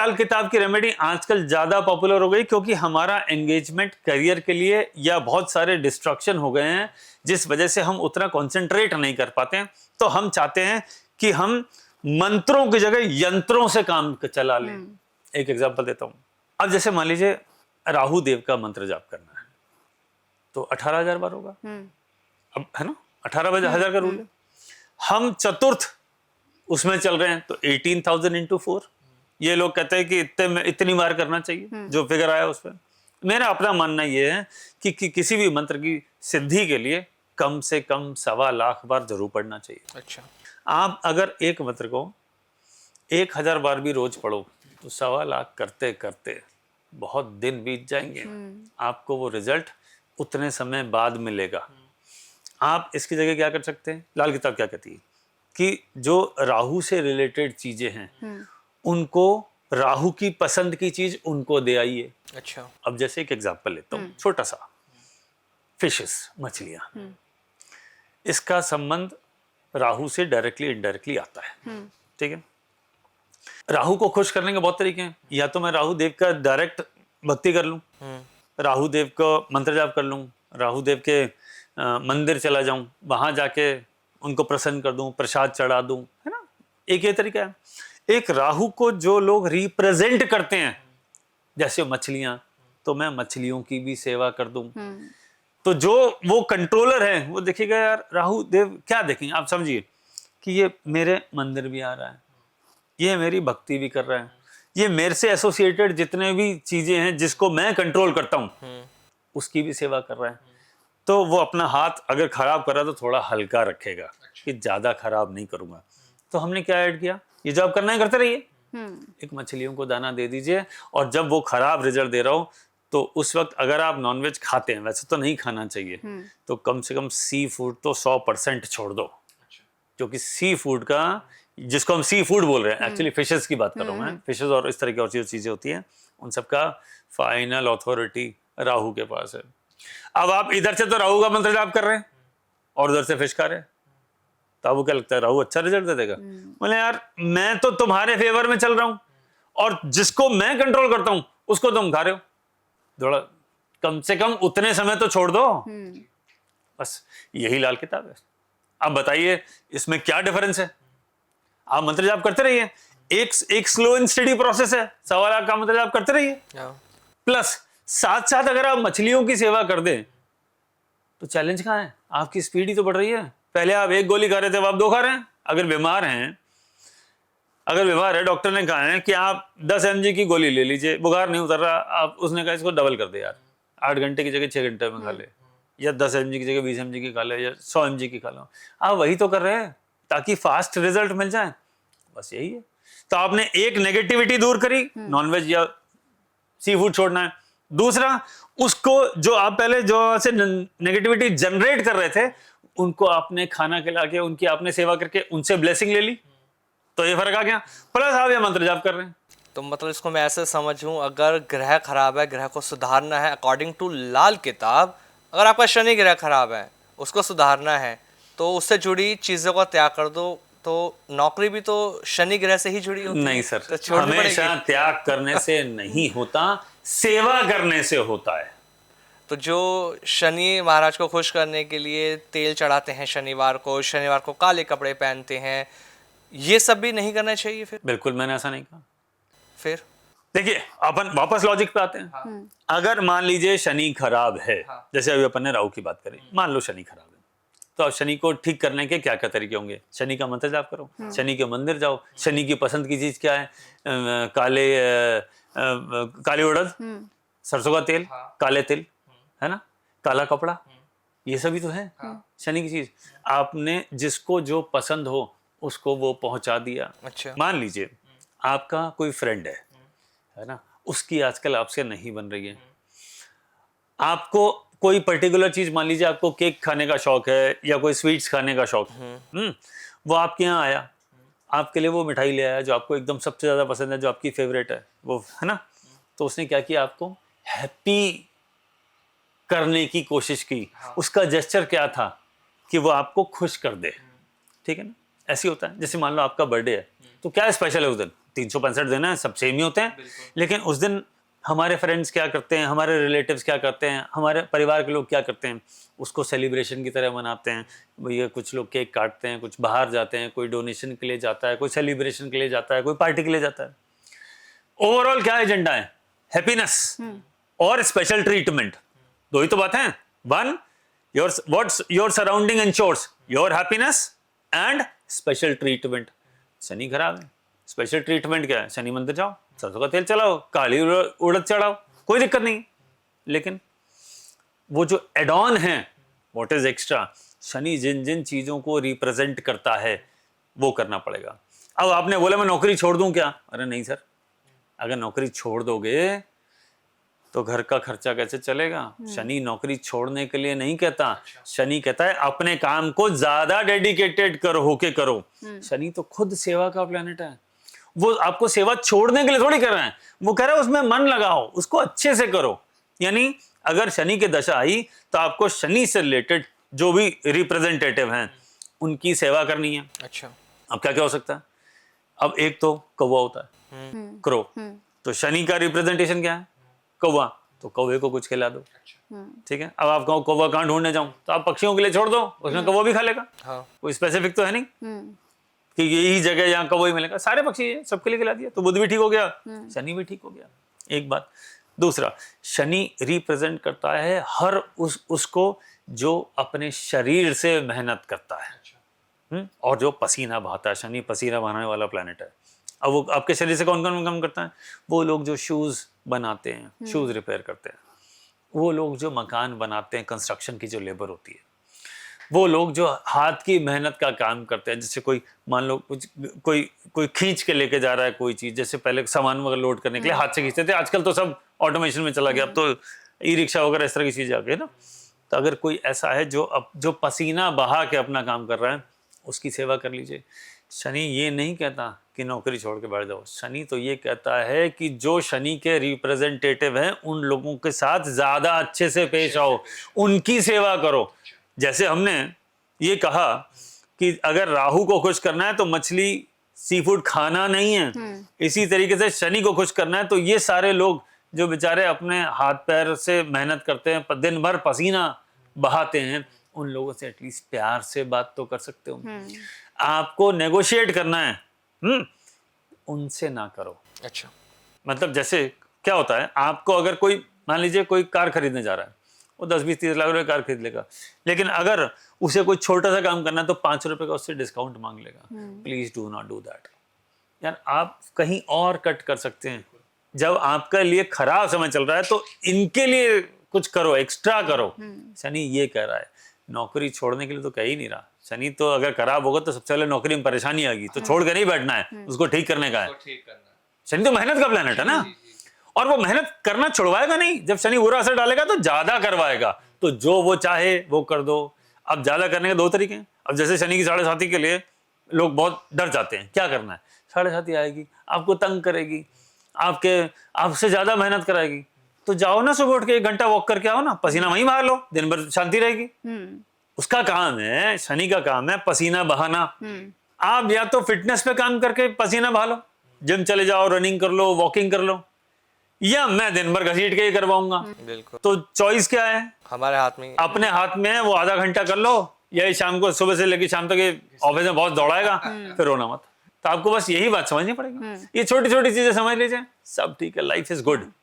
लाल किताब की रेमेडी आजकल ज्यादा पॉपुलर हो गई क्योंकि हमारा एंगेजमेंट करियर के लिए या बहुत सारे डिस्ट्रक्शन हो गए हैं जिस वजह से हम उतना कंसंट्रेट नहीं कर पाते हैं। तो हम चाहते हैं कि हम मंत्रों की जगह यंत्रों से काम चला लें। एक एग्जांपल देता हूं। अब जैसे मान लीजिए राहु देव का मंत्र जाप करना है तो 18,000 बार होगा। अब है ना 18,000 का रूल है। हम चतुर्थ उसमें चल रहे हैं तो 18,000 into 4। ये लोग कहते हैं कि इतनी बार करना चाहिए जो फिगर आया उस पर। मेरा अपना मानना यह है कि किसी भी मंत्र की सिद्धि के लिए कम से कम 1.25 लाख बार जरूर पढ़ना चाहिए। अच्छा, आप अगर एक मंत्र को 1,000 बार भी रोज पढ़ो तो 1.25 लाख करते करते बहुत दिन बीत जाएंगे। आपको वो रिजल्ट उतने समय बाद मिलेगा। आप इसकी जगह क्या कर सकते हैं, लाल किताब क्या कहती है कि जो राहु से रिलेटेड चीजें हैं उनको राहु की पसंद की चीज उनको दे आइए। अच्छा, अब जैसे एक एग्जांपल लेता हूं छोटा सा, फिशेस, मछलियां, इसका संबंध राहु से डायरेक्टली इनडायरेक्टली आता है। ठीक है, राहु को खुश करने के बहुत तरीके हैं। या तो मैं राहु देव का डायरेक्ट भक्ति कर लूं, राहु देव को मंत्र जाप कर लूं, राहु देव के मंदिर चला जाऊं, वहां जाके उनको प्रसन्न कर दूं, प्रसाद चढ़ा दूं, है ना। एक ये तरीका है। एक राहु को जो लोग रिप्रेजेंट करते हैं जैसे मछलियां, तो मैं मछलियों की भी सेवा कर दूं। तो जो वो कंट्रोलर है वो देखिएगा यार राहु देव क्या देखेंगे, आप समझिए कि ये मेरे मंदिर भी आ रहा है, ये मेरी भक्ति भी कर रहा है, ये मेरे से एसोसिएटेड जितने भी चीजें हैं जिसको मैं कंट्रोल करता हूं उसकी भी सेवा कर रहा है। तो वो अपना हाथ अगर खराब कर रहा है तो थोड़ा हल्का रखेगा कि ज्यादा खराब नहीं करूंगा। तो हमने क्या ऐड किया, ये जो आप करना है करते रहिए। एक मछलियों को दाना दे दीजिए और जब वो खराब रिजल्ट दे रहा हो तो उस वक्त अगर आप नॉनवेज खाते हैं, वैसे तो नहीं खाना चाहिए, तो कम से कम सी फूड तो 100% छोड़ दो। क्योंकि सी फूड का, जिसको हम सी फूड बोल रहे हैं, एक्चुअली फिशेस की बात कर रहा हूं मैं, फिशेस और इस तरह की और चीजें होती हैं, उन सबका फाइनल अथॉरिटी राहु के पास है। अब आप इधर से तो राहु का मंत्र जाप कर रहे हैं और उधर से फिश खा रहे हैं, तो आपको क्या लगता है राहु अच्छा रिजल्ट दे देगा? बोले यार मैं तो तुम्हारे फेवर में चल रहा हूं और जिसको मैं कंट्रोल करता हूं उसको तुम खा रहे हो। थोड़ा कम से कम उतने समय तो छोड़ दो। बस यही लाल किताब है। अब बताइए इसमें क्या डिफरेंस है। आप मंत्र जाप करते रहिए, एक स्लो एंड स्टडी प्रोसेस है, 1.25 लाख का मंत्र जाप करते रहिए, प्लस साथ साथ अगर आप मछलियों की सेवा कर दें तो चैलेंज कहां है, आपकी स्पीड ही तो बढ़ रही है। पहले आप 1 गोली खा रहे थे, अब आप 2 खा रहे हैं। अगर बीमार है, डॉक्टर ने कहा है कि आप 10 mg की गोली ले लीजिए, बुखार नहीं उतर रहा, आप उसने कहा इसको डबल कर दे यार, 8 घंटे की जगह 6 घंटे में खा ले, या 10 mg की जगह 20 mg की खा ले, या 100 mg की खा लो। आप वही तो कर रहे हैं ताकि फास्ट रिजल्ट मिल जाए, बस यही है। तो आपने एक नेगेटिविटी दूर करी, नॉनवेज या सी फूड छोड़ना है। दूसरा, उसको जो आप पहले जो से नेगेटिविटी जनरेट कर रहे थे उनको आपने खाना खिला के, उनकी आपने सेवा करके उनसे ब्लेसिंग ले ली, तो ये फर्क आ गया। प्लस आप ये मंत्र जाप कर रहे हैं। तो मतलब इसको मैं ऐसे समझूं, अगर ग्रह खराब है, ग्रह को सुधारना है अकॉर्डिंग टू लाल किताब, अगर आपका शनि ग्रह खराब है उसको सुधारना है तो उससे जुड़ी चीजों का त्याग कर दो। तो नौकरी भी तो शनि ग्रह से ही जुड़ी होती है। नहीं सर, तो हमेशा त्याग करने से नहीं होता, सेवा करने से होता है। तो जो शनि महाराज को खुश करने के लिए तेल चढ़ाते हैं शनिवार को काले कपड़े पहनते हैं, ये सब भी नहीं करना चाहिए फिर? बिल्कुल, मैंने ऐसा नहीं कहा। फिर देखिए अपन वापस लॉजिक पे आते हैं। अगर मान लीजिए शनि खराब है, जैसे अभी अपन ने राहु की बात करी, मान लो शनि खराब है, तो अब शनि को ठीक करने के क्या क्या तरीके होंगे? शनि का मंत्र जाप करो, शनि के मंदिर जाओ। शनि की पसंद की चीज क्या है? काली उड़द, सरसों का तेल, काले तिल, है ना, काला कपड़ा, ये सभी तो है शनि की चीज। आपने जिसको जो पसंद हो उसको वो पहुंचा दिया। अच्छा, मान लीजिए आपका कोई फ्रेंड है ना, उसकी आजकल आपसे नहीं बन रही है, आपको कोई पर्टिकुलर चीज, मान लीजिए आपको केक खाने का शौक है या कोई स्वीट्स खाने का शौक है, वो आपके यहाँ आया, आपके लिए वो मिठाई ले आया जो आपको एकदम सबसे ज्यादा पसंद है, जो आपकी फेवरेट है वो, है ना। तो उसने क्या किया, आपको हैप्पी करने की कोशिश की। उसका जेस्चर क्या था कि वो आपको खुश कर दे, ठीक है ना। ऐसे होता है, जैसे मान लो आपका बर्थडे है, तो क्या स्पेशल है उस दिन? 365 दिन है, सब सेम ही होते हैं, लेकिन उस दिन हमारे फ्रेंड्स क्या करते हैं, हमारे रिलेटिव्स क्या करते हैं, हमारे परिवार के लोग क्या करते हैं, उसको सेलिब्रेशन की तरह मनाते हैं। भैया कुछ लोग केक काटते हैं, कुछ बाहर जाते हैं, कोई डोनेशन के लिए जाता है, कोई सेलिब्रेशन के लिए जाता है, कोई पार्टी के लिए जाता है। ओवरऑल क्या एजेंडा है? हैप्पीनेस और स्पेशल ट्रीटमेंट। दो ही तो बात है। One, your surrounding insures your happiness and special treatment. Shani खराब है, स्पेशल ट्रीटमेंट क्या है? शनि मंदिर जाओ, सरसों का तेल चलाओ, काली उड़द चढ़ाओ, कोई दिक्कत नहीं। लेकिन वो जो एड ऑन है, व्हाट इज एक्स्ट्रा, शनि जिन जिन चीजों को रिप्रेजेंट करता है वो करना पड़ेगा। अब आपने बोला मैं नौकरी छोड़ दूं क्या? अरे नहीं सर, अगर नौकरी छोड़ दोगे तो घर का खर्चा कैसे चलेगा? शनि नौकरी छोड़ने के लिए नहीं कहता, शनि कहता है अपने काम को ज्यादा डेडिकेटेड होके करो। शनि तो खुद सेवा का प्लैनेट है, वो आपको सेवा छोड़ने के लिए थोड़ी कर रहा है, वो कह रहा है उसमें मन लगाओ, उसको अच्छे से करो। यानी अगर शनि की दशा आई तो आपको शनि से रिलेटेड जो भी रिप्रेजेंटेटिव हैं उनकी सेवा करनी है। अच्छा, अब क्या क्या हो सकता है? अब एक तो कौवा होता है, क्रो, तो शनि का रिप्रेजेंटेशन क्या है? कौवा, तो कौवे को कुछ खिला दो। ठीक है, अब आप कहो कौवा कहाँ ढूंढने जाऊं, तो आप पक्षियों के लिए छोड़ दो, उसमें कौवा भी खा लेगा। हाँ। कोई स्पेसिफिक तो है नहीं कि यही जगह यहाँ कौवा ही मिलेगा, सारे पक्षी है, सबके लिए खिला दिया, तो बुध भी ठीक हो गया, शनि भी ठीक हो गया। एक बात। दूसरा, शनि रिप्रेजेंट करता है हर उसको जो अपने शरीर से मेहनत करता है। और जो पसीना बहाता है, शनि पसीना बहाने वाला प्लैनेट है। अब वो आपके शरीर से कौन कौन काम करता है? वो लोग जो शूज बनाते हैं, शूज रिपेयर करते हैं, वो लोग जो मकान बनाते हैं, कंस्ट्रक्शन की जो लेबर होती है, वो लोग जो हाथ की मेहनत का काम करते हैं, जैसे कोई मान लो कोई खींच के लेके जा रहा है कोई चीज, जैसे पहले सामान वगैरह लोड करने के लिए हाथ से खींचते थे, आजकल तो सब ऑटोमेशन में चला गया, अब तो ई रिक्शा वगैरह इस तरह की चीजें आ गई ना। तो अगर कोई ऐसा है जो पसीना बहा के अपना काम कर रहा है, उसकी सेवा कर लीजिए। शनि ये नहीं कहता कि नौकरी छोड़ के बैठ जाओ, शनि तो ये कहता है कि जो शनि के रिप्रेजेंटेटिव हैं उन लोगों के साथ ज्यादा अच्छे से पेश आओ, उनकी सेवा करो। जैसे हमने ये कहा कि अगर राहु को खुश करना है तो मछली सी फूड खाना नहीं है, इसी तरीके से शनि को खुश करना है तो ये सारे लोग जो बेचारे अपने हाथ पैर से मेहनत करते हैं, दिन भर पसीना बहाते हैं, उन लोगों से एटलीस्ट प्यार से बात तो कर सकते हो। आपको नेगोशिएट करना है, उनसे ना करो। अच्छा, मतलब जैसे क्या होता है, आपको अगर कोई मान लीजिए कोई कार खरीदने जा रहा है, वो 10-20-30 लाख रुपए कार खरीद लेगा, लेकिन अगर उसे कोई छोटा सा काम करना है तो 5 रुपए का उससे डिस्काउंट मांग लेगा। Please do not do that. यार आप कहीं और कट कर सकते हैं। जब आपका लिए खराब समय चल रहा है तो इनके लिए कुछ करो, एक्स्ट्रा करो। शनि ये कह रहा है, नौकरी छोड़ने के लिए तो कह ही नहीं रहा। शनि तो अगर खराब होगा तो सबसे पहले नौकरी में परेशानी आएगी, तो छोड़ के नहीं बैठना है, उसको ठीक करने का है। शनि तो मेहनत का प्लैनेट है ना, और वो मेहनत करना छुड़वाएगा नहीं। जब शनि बुरा असर डालेगा तो ज्यादा करवाएगा, तो जो वो चाहे वो कर दो। अब ज्यादा करने के दो तरीके हैं। अब जैसे शनि की 7.5 के लिए लोग बहुत डर जाते हैं, क्या करना है? 7.5 आएगी, आपको तंग करेगी, आपसे ज्यादा मेहनत कराएगी, तो जाओ ना सुबह उठ के 1 घंटा वॉक करके आओ ना, पसीना वहीं बहा लो, दिन भर शांति रहेगी। उसका काम है, शनि का काम है पसीना बहाना। आप या तो फिटनेस पे काम करके पसीना बहा लो, जिम चले जाओ, रनिंग कर लो, वॉकिंग कर लो, या मैं दिन भर घसीट के ही करवाऊंगा। बिल्कुल। तो चॉइस क्या है? हमारे हाथ में, अपने हाथ में है। वो आधा घंटा कर लो, या शाम को सुबह से लेकर शाम तक ऑफिस में बहुत दौड़ाएगा, फिर रोना मत। तो आपको बस यही बात समझनी पड़ेगी। ये छोटी छोटी चीजें समझ लीजिए, सब ठीक है, लाइफ इज गुड।